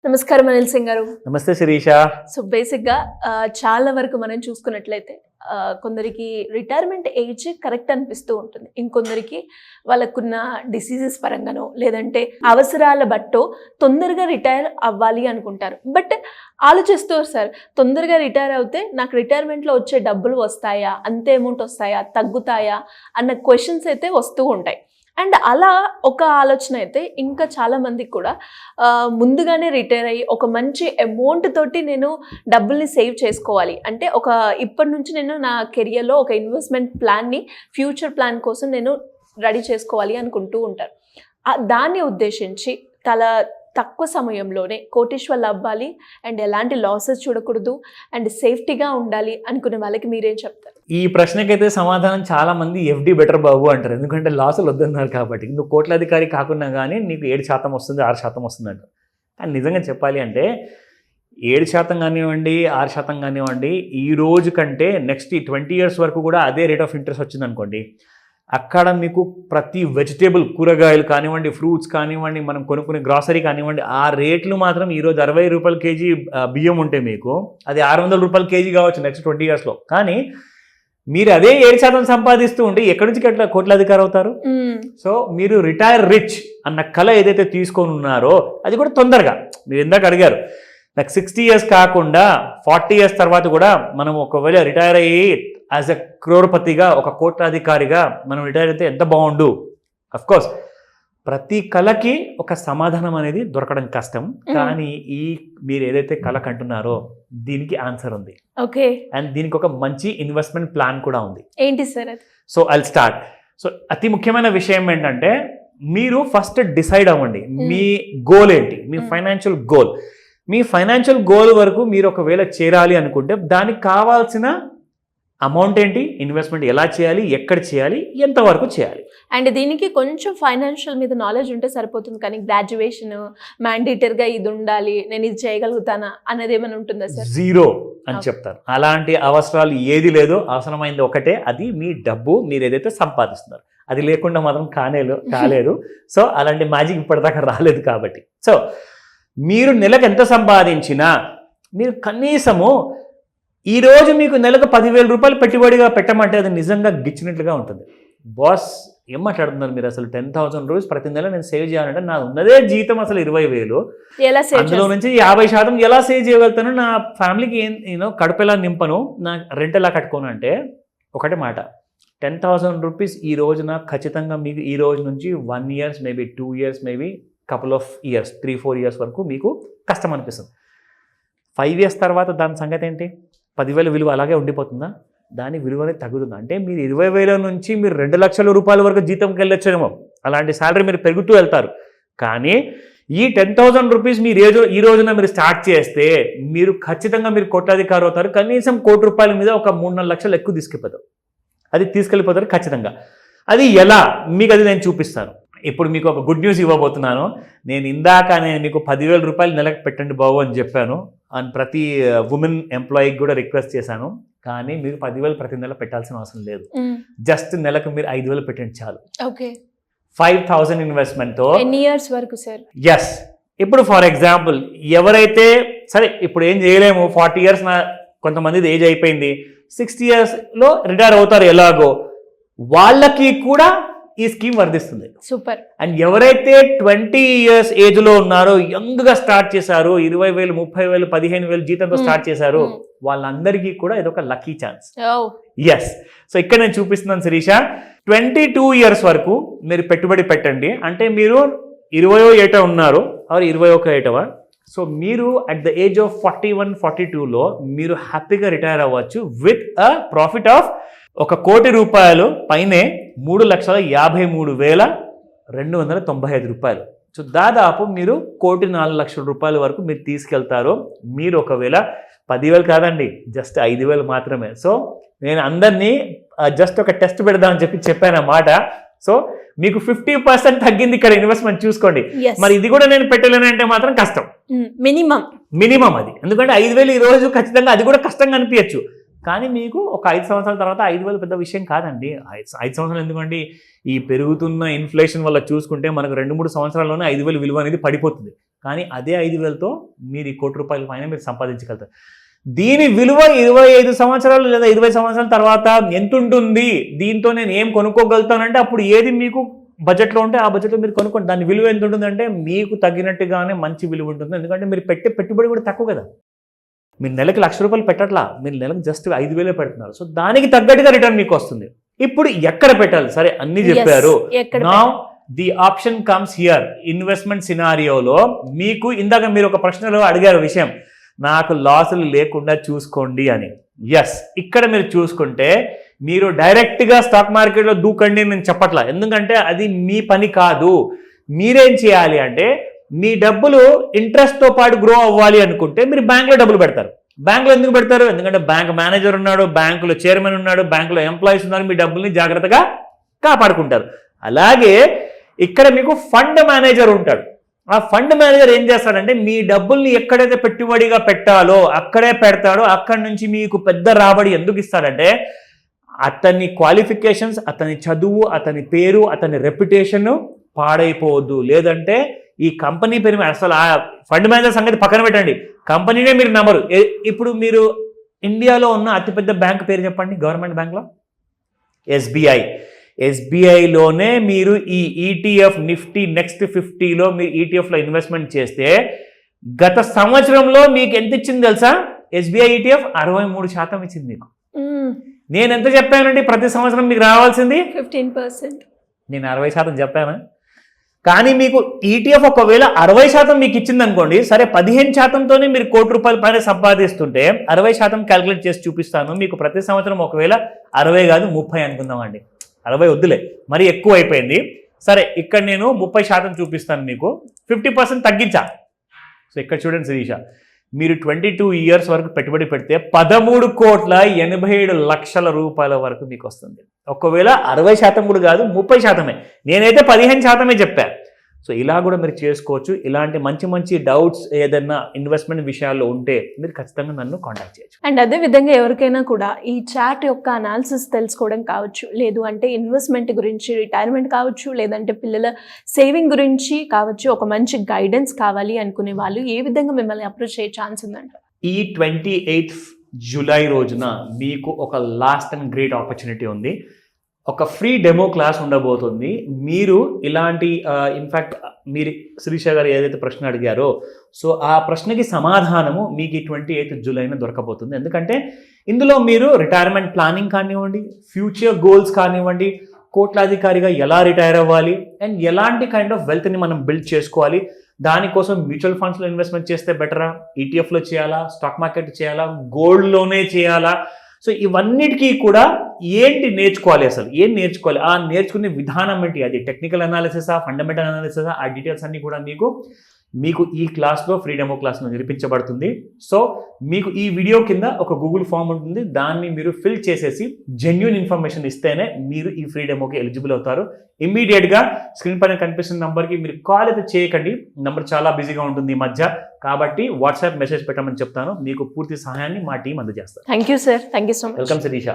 నమస్కారం అనిల్ సింగ్ గారు. నమస్తే శిరీష. సో బేసిక్గా చాలా వరకు మనం చూసుకున్నట్లయితే కొందరికి రిటైర్మెంట్ ఏజ్ కరెక్ట్ అనిపిస్తూ ఉంటుంది. ఇంకొందరికి వాళ్ళకున్న డిసీజెస్ పరంగానో లేదంటే అవసరాల బట్టో తొందరగా రిటైర్ అవ్వాలి అనుకుంటారు. బట్ ఆలోచిస్తారు సార్, తొందరగా రిటైర్ అవుతే నాకు రిటైర్మెంట్లో వచ్చే డబ్బులు వస్తాయా, అంతే అమౌంట్ వస్తాయా, తగ్గుతాయా అన్న క్వశ్చన్స్ అయితే వస్తూ ఉంటాయి. అండ్ అలా ఒక ఆలోచన అయితే ఇంకా చాలామందికి కూడా ముందుగానే రిటైర్ అయ్యి ఒక మంచి అమౌంట్ తోటి నేను డబ్బుల్ని సేవ్ చేసుకోవాలి అంటే ఇప్పటి నుంచి నేను నా కెరియర్లో ఒక ఇన్వెస్ట్మెంట్ ప్లాన్ని ఫ్యూచర్ ప్లాన్ కోసం నేను రెడీ చేసుకోవాలి అనుకుంటూ ఉంటారు. దాన్ని ఉద్దేశించి తక్కువ సమయంలోనే కోటీశ్వర్లు అవ్వాలి అండ్ ఎలాంటి లాసెస్ చూడకూడదు అండ్ సేఫ్టీగా ఉండాలి అనుకునే వాళ్ళకి మీరేం చెప్తారు? ఈ ప్రశ్నకైతే సమాధానం చాలా మంది ఎఫ్డి బెటర్ బాబు అంటారు. ఎందుకంటే లాసులు వద్దన్నారు కాబట్టి. నువ్వు కోట్లాధికారి కాకున్నా కానీ నీకు 7% వస్తుంది, 6% వస్తుంది అంటారు. కానీ నిజంగా చెప్పాలి అంటే 7% కానివ్వండి, 6% కానివ్వండి, ఈ రోజు కంటే నెక్స్ట్ 20 years వరకు కూడా అదే రేట్ ఆఫ్ ఇంట్రెస్ట్ వచ్చింది అనుకోండి, అక్కడ మీకు ప్రతి వెజిటేబుల్, కూరగాయలు కానివ్వండి, ఫ్రూట్స్ కానివ్వండి, మనం కొనుక్కునే గ్రాసరీ కానివ్వండి, ఆ రేట్లు మాత్రం ఈరోజు 60 రూపాయల కేజీ బియ్యం ఉంటే మీకు అది 600 రూపాయల కేజీ కావచ్చు నెక్స్ట్ 20 yearsలో. కానీ మీరు అదే 7% సంపాదిస్తూ ఉంటే ఎక్కడి నుంచి కోట్లాధికారి అవుతారు? సో మీరు రిటైర్ రిచ్ అన్న కళ ఏదైతే తీసుకొని ఉన్నారో అది కూడా తొందరగా, మీరు ఇందాక అడిగారు నాకు 60 years కాకుండా 40 years తర్వాత కూడా మనం ఒకవేళ రిటైర్ అయ్యి యాజ్ ఎ క్రోర్పతిగా, ఒక కోట్లాధికారిగా మనం రిటైర్ అయితే ఎంత బాగుండు. అఫ్కోర్స్ ప్రతి కళకి ఒక సమాధానం అనేది దొరకడం కష్టం. కానీ మీరు ఏదైతే కళ కంటున్నారో దీనికి ఆన్సర్ ఉంది. ఓకే. అండ్ దీనికి ఒక మంచి ఇన్వెస్ట్మెంట్ ప్లాన్ కూడా ఉంది. ఏంటి సార్ అది? So I'll start. సో అతి ముఖ్యమైన విషయం ఏంటంటే మీరు ఫస్ట్ డిసైడ్ అవ్వండి మీ గోల్ ఏంటి, మీ ఫైనాన్షియల్ గోల్. మీ ఫైనాన్షియల్ గోల్ వరకు మీరు ఒకవేళ చేరాలి అనుకుంటే దానికి కావాల్సిన అమౌంట్ ఏంటి, ఇన్వెస్ట్మెంట్ ఎలా చేయాలి, ఎక్కడ చేయాలి, ఎంతవరకు చేయాలి. అండ్ దీనికి కొంచెం ఫైనాన్షియల్ మీద నాలెడ్జ్ ఉంటే సరిపోతుంది. కానీ గ్రాడ్యుయేషన్ మ్యాండేటరీగా ఇది ఉండాలి, నేను ఇది చేయగలుగుతానా అనేది ఏమైనా ఉంటుందా సార్? జీరో అని చెప్తారు. అలాంటి అవసరాలు ఏది లేదు. అవసరమైంది ఒకటే, అది మీ డబ్బు, మీరు ఏదైతే సంపాదిస్తున్నారు. అది లేకుండా మాత్రం కాలేదు. సో అలాంటి మ్యాజిక్ ఇప్పటిదాకా రాలేదు కాబట్టి. సో మీరు నెలకు ఎంత సంపాదించినా మీరు కనీసము ఈరోజు మీకు నెలకు 10,000 రూపాయలు పెట్టుబడిగా పెట్టమంటే అది నిజంగా గిచ్చినట్లుగా ఉంటుంది. బాస్ ఏం మాట్లాడుతున్నారు మీరు, అసలు 10,000 రూపీస్ ప్రతి నెల నేను సేవ్ చేయాలంటే నా ఉన్నదే జీతం అసలు 20,000, అందులో నుంచి 50% ఎలా సేవ్ చేయగలుగుతాను, నా ఫ్యామిలీకి కడుపు ఎలా నింపను, నా రెంట్ ఎలా కట్టుకోను అంటే ఒకటే మాట, 10,000 రూపీస్ ఈ రోజున ఖచ్చితంగా మీకు ఈ రోజు నుంచి 1 year, maybe 2 years, maybe couple of years, 3-4 years వరకు మీకు కష్టం అనిపిస్తుంది. 5 years తర్వాత దాని సంగతి ఏంటి? 10,000 విలువ అలాగే ఉండిపోతుందా? దాని విలువనే తగ్గుతుందా? అంటే మీరు 20,000 నుంచి మీరు 2 లక్షల రూపాయల వరకు జీతంకి వెళ్ళొచ్చేమో, అలాంటి శాలరీ మీరు పెరుగుతూ వెళ్తారు. కానీ ఈ 10,000 రూపీస్ మీరు ఈ రోజున మీరు స్టార్ట్ చేస్తే మీరు ఖచ్చితంగా మీరు కోట్లాధికారి అవుతారు. కనీసం 1 కోటి రూపాయల మీద ఒక 3-4 లక్షలు ఎక్కువ తీసుకెళ్ళిపోతారు ఖచ్చితంగా. అది ఎలా మీకు అది నేను చూపిస్తాను. ఇప్పుడు మీకు ఒక గుడ్ న్యూస్ ఇవ్వబోతున్నాను. నేను మీకు 10,000 రూపాయలు నెలకు పెట్టండి బాబు అని చెప్పాను. అండ్ ప్రతి ఉమెన్ ఎంప్లాయీకి కూడా రిక్వెస్ట్ చేశాను. కానీ మీరు 10,000 ప్రతి నెల పెట్టాల్సిన అవసరం లేదు. జస్ట్ నెలకు మీరు 5,000 పెట్టండి చాలు. 5,000 ఇన్వెస్ట్మెంట్తో ఎన్ని ఇయర్స్ వరకు సార్? ఎస్. ఇప్పుడు ఫర్ ఎగ్జాంపుల్ ఎవరైతే సరే ఇప్పుడు ఏం చేయలేము, 40 years కొంతమంది ఏజ్ అయిపోయింది, 60 yearsలో రిటైర్ అవుతారు ఎలాగో, వాళ్ళకి కూడా ఈ స్కీమ్ వర్తిస్తుంది. సూపర్. అండ్ ఎవరైతే 20 years ఏజ్లో ఉన్నారో, యంగ్గా స్టార్ట్ చేశారు, 20,000, 30,000, 15,000 జీతంతో స్టార్ట్ చేశారు, వాళ్ళందరికీ కూడా ఇదొక లక్కీ ఛాన్స్. ఎస్. సో ఇక్కడ నేను చూపిస్తున్నాను శిరీష, 22 years వరకు మీరు పెట్టుబడి పెట్టండి. అంటే మీరు 20వ ఏట ఉన్నారు, 21వ ఏటవా, సో మీరు అట్ ద ఏజ్ ఆఫ్ 41-42లో మీరు హ్యాపీగా రిటైర్ అవ్వచ్చు విత్ అ ప్రాఫిట్ ఆఫ్ 1 కోటి రూపాయలు పైనే 3,53,295 రూపాయలు. సో దాదాపు మీరు 1,04,00,000 రూపాయల వరకు మీరు తీసుకెళ్తారు. మీరు ఒకవేళ 10,000 కాదండి, జస్ట్ 5,000 మాత్రమే. సో నేను అందరినీ జస్ట్ ఒక టెస్ట్ పెడదామని చెప్పానన్నమాట. సో మీకు 50% తగ్గింది ఇక్కడ ఇన్వెస్ట్మెంట్ చూసుకోండి. మరి ఇది కూడా నేను పెట్టలేనంటే మాత్రం కష్టం, మినిమం అది. ఎందుకంటే 5,000 ఈ రోజు ఖచ్చితంగా అది కూడా కష్టంగా అనిపించచ్చు. కానీ మీకు ఒక 5 సంవత్సరాల తర్వాత 5,000 పెద్ద విషయం కాదండి. 5 సంవత్సరాలు ఎందుకండి, ఈ పెరుగుతున్న ఇన్ఫ్లేషన్ వల్ల చూసుకుంటే మనకు 2-3 సంవత్సరాల్లోనే 5,000 విలువ అనేది పడిపోతుంది. కానీ అదే 5,000తో మీరు ఈ ₹1,00,00,000 పైన మీరు సంపాదించగలుగుతారు. దీని విలువ 25 సంవత్సరాలు లేదా 20 సంవత్సరాల తర్వాత ఎంత ఉంటుంది, దీంతో నేను ఏం కొనుక్కోగలుగుతానంటే అప్పుడు ఏది మీకు బడ్జెట్లో ఉంటే ఆ బడ్జెట్లో మీరు కొనుక్కోండి. దాని విలువ ఎంత ఉంటుందంటే మీకు తగినట్టుగానే మంచి విలువ ఉంటుంది. ఎందుకంటే మీరు పెట్టే పెట్టుబడి కూడా తక్కువ కదా. మీరు నెలకి ₹1,00,000 పెట్టట్లా, మీరు నెలకు జస్ట్ 5,000 పెడుతున్నారు. సో దానికి తగ్గట్టుగా రిటర్న్ మీకు వస్తుంది. ఇప్పుడు ఎక్కడ పెట్టాలి? సరే అన్ని చెప్పారు. నా the option comes here. Investment సినారియోలో మీకు ఇందాక మీరు ఒక ప్రశ్నలో అడిగారు విషయం, నాకు లాసులు లేకుండా చూసుకోండి అని. ఎస్, ఇక్కడ మీరు చూసుకుంటే మీరు డైరెక్ట్గా స్టాక్ మార్కెట్లో దూకండి నేను చెప్పట్లా, ఎందుకంటే అది మీ పని కాదు. మీరేం చేయాలి అంటే మీ డబ్బులు ఇంట్రెస్ట్తో పాటు గ్రో అవ్వాలి అనుకుంటే మీరు బ్యాంక్లో డబ్బులు పెడతారు. బ్యాంకులో ఎందుకు పెడతారు? ఎందుకంటే బ్యాంక్ మేనేజర్ ఉన్నాడు, బ్యాంకులో చైర్మన్ ఉన్నాడు, బ్యాంకులో ఎంప్లాయీస్ ఉన్నారు, మీ డబ్బుల్ని జాగ్రత్తగా కాపాడుకుంటారు. అలాగే ఇక్కడ మీకు ఫండ్ మేనేజర్ ఉంటాడు. ఆ ఫండ్ మేనేజర్ ఏం చేస్తాడంటే మీ డబ్బుల్ని ఎక్కడైతే పెట్టుబడిగా పెట్టాలో అక్కడే పెడతాడో. అక్కడి నుంచి మీకు పెద్ద రాబడి ఎందుకు ఇస్తాడంటే అతని క్వాలిఫికేషన్స్, అతని చదువు, అతని పేరు, అతని రెప్యుటేషన్ పాడైపోవద్దు. లేదంటే ఈ కంపెనీ పేరు అసలు ఆ ఫండ్ మేనేజర్ సంగతి పక్కన పెట్టండి, కంపెనీనే మీరు నమ్మరు. ఇప్పుడు మీరు ఇండియాలో ఉన్న అతిపెద్ద బ్యాంక్ పేరు చెప్పండి, గవర్నమెంట్ బ్యాంక్లో. SBI. SBIలోనే మీరు ఈ ETF నిఫ్టీ నెక్స్ట్ 50లో మీరు ETFలో ఇన్వెస్ట్మెంట్ చేస్తే గత సంవత్సరంలో మీకు ఎంత ఇచ్చింది తెలుసా? SBI ETF 63% ఇచ్చింది మీకు. నేను ఎంత చెప్పానండి ప్రతి సంవత్సరం మీకు రావాల్సింది? 15%. నేను 60% చెప్పాను. కానీ మీకు ETF ఒకవేళ 60% మీకు ఇచ్చింది అనుకోండి, సరే 15%తోనే మీరు ₹1,00,00,000 పైన సంపాదిస్తుంటే 60% క్యాలిక్యులేట్ చేసి చూపిస్తాను. మీకు ప్రతి సంవత్సరం ఒకవేళ 60 కాదు 30 అనుకుందామండి. 60 వద్దులే, మరి ఎక్కువ అయిపోయింది. సరే ఇక్కడ నేను 30% చూపిస్తాను, మీకు 50% తగ్గించా. సో ఇక్కడ చూడండి శిరీష, మీరు 22 ఇయర్స్ వరకు పెట్టుబడి పెడితే ₹13,87,00,000 వరకు మీకు వస్తుంది. ఒకవేళ 60% కూడా కాదు 30%. నేనైతే 15% చెప్పాను. సో ఇలా కూడా మీరు చేసుకోవచ్చు. ఇలాంటి మంచి మంచి డౌట్స్ ఏదైనా ఇన్వెస్ట్మెంట్ విషయాల్లో ఉంటే మీరు ఖచ్చితంగా నన్ను కాంటాక్ట్ చేయొచ్చు. అండ్ అదే విధంగా ఎవరికైనా కూడా ఈ చార్ట్ యొక్క అనాలిసిస్ తెలుసుకోవడం కావచ్చు, లేదు అంటే ఇన్వెస్ట్మెంట్ గురించి, రిటైర్మెంట్ కావచ్చు, లేదంటే పిల్లల సేవింగ్ గురించి కావచ్చు, ఒక మంచి గైడెన్స్ కావాలి అనుకునే వాళ్ళు ఏ విధంగా మిమ్మల్ని అప్రోచ్ అయ్యే ఛాన్స్ ఉందంట? ఈ 28th జూలై రోజున మీకు ఒక లాస్ట్ అండ్ గ్రేట్ ఆపర్చునిటీ ఉంది. ఒక ఫ్రీ డెమో క్లాస్ ఉండబోతుంది. మీరు ఇలాంటి ఇన్ఫ్యాక్ట్ మీరు శిరీష గారు ఏదైతే ప్రశ్న అడిగారో, సో ఆ ప్రశ్నకి సమాధానము మీకు ఈ 28th జూలైన దొరకబోతుంది. ఎందుకంటే ఇందులో మీరు రిటైర్మెంట్ ప్లానింగ్ కానివ్వండి, ఫ్యూచర్ గోల్స్ కానివ్వండి, కోట్లాధికారిగా ఎలా రిటైర్ అవ్వాలి అండ్ ఎలాంటి కైండ్ ఆఫ్ వెల్త్ని మనం బిల్డ్ చేసుకోవాలి, దానికోసం మ్యూచువల్ ఫండ్స్లో ఇన్వెస్ట్మెంట్ చేస్తే బెటరా, ETFలో చేయాలా, స్టాక్ మార్కెట్ చేయాలా, గోల్డ్లోనే చేయాలా, సో ఇవన్నిటికీ కూడా ఏంటి నేర్చుకోవాలి, అసలు ఏం నేర్చుకోవాలి, ఆ నేర్చుకునే విధానం ఏంటి, అది టెక్నికల్ అనాలిసిసా, ఫండమెంటల్ అనాలిసిసా, ఆ డీటెయిల్స్ అన్నీ కూడా మీకు ఈ క్లాస్లో ఫ్రీ డెమో క్లాస్లో నేర్పించబడుతుంది. సో మీకు ఈ వీడియో కింద ఒక గూగుల్ ఫామ్ ఉంటుంది, దాన్ని మీరు ఫిల్ చేసేసి జెన్యూన్ ఇన్ఫర్మేషన్ ఇస్తేనే మీరు ఈ ఫ్రీ డెమోకి ఎలిజిబుల్ అవుతారు. ఇమ్మీడియట్గా స్క్రీన్ పైన కనిపిస్తున్న నంబర్కి మీరు కాల్ అయితే చేయకండి, నంబర్ చాలా బిజీగా ఉంటుంది ఈ మధ్య, కాబట్టి వాట్సాప్ మెసేజ్ పెట్టమని చెప్తాను. మీకు పూర్తి సహాయాన్ని మా టీం అందజేస్తారు. Thank you sir, thank you so much. Welcome Sirisha.